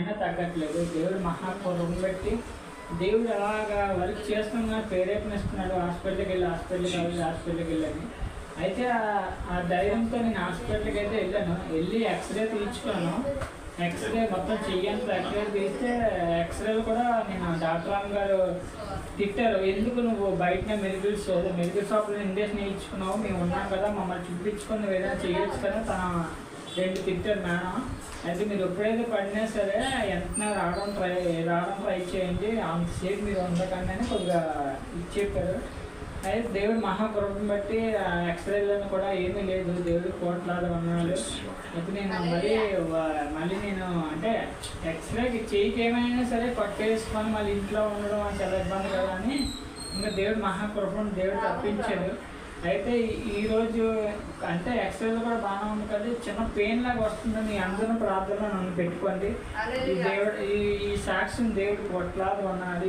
అయినా తగ్గట్లేదు. దేవుడు మహాకృప పెట్టి దేవుడు అలాగా వర్క్ చేస్తున్నా ప్రేరేపణిస్తున్నాడు. హాస్పిటల్కి వెళ్ళని. అయితే ఆ ధైర్యంతో నేను హాస్పిటల్కి అయితే వెళ్ళి ఎక్స్రే తీయించుకున్నాను. ఎక్స్రే మొత్తం చెయ్యంత ఎక్స్రే తీస్తే ఎక్స్రేలు కూడా నేను డాక్టర్ గారు తిట్టారు, ఎందుకు నువ్వు బయటనే మెడికల్ షాప్లో ఇంజక్షన్ వేయించుకున్నావు, మేము ఉన్నాం కదా, మమ్మల్ని చూపించుకొని నువ్వు ఏదైనా చేయొచ్చు కదా. తన 2 తిట్టారు మేడం. అయితే మీరు ఎప్పుడైతే పడినా సరే వెంటనే రావడం ట్రై చేయండి, అంతసేపు మీరు ఉండకండి అని కొద్దిగా చెప్పారు. అయితే దేవుడు మహాకృపను బట్టి ఎక్స్రేలను కూడా ఏమీ లేదు, దేవుడు కోట్లాది ఉన్నాడు. అయితే నేను మళ్ళీ నేను అంటే ఎక్స్రేకి చేయికి ఏమైనా సరే కొట్టేసుకొని మళ్ళీ ఇంట్లో ఉండడం అని చాలా ఇబ్బంది కదా అని ఇంకా దేవుడు మహాకృపను దేవుడు తప్పించాడు. అయితే ఈరోజు అంటే ఎక్స్రేలు కూడా బాగానే ఉంది కదా, చిన్న పెయిన్ లాగా వస్తుంది. మీ అందరూ ప్రార్థనలో నన్ను పెట్టుకోండి. ఈ సాక్ష్యం దేవుడు కోట్లాది ఉన్నాడు.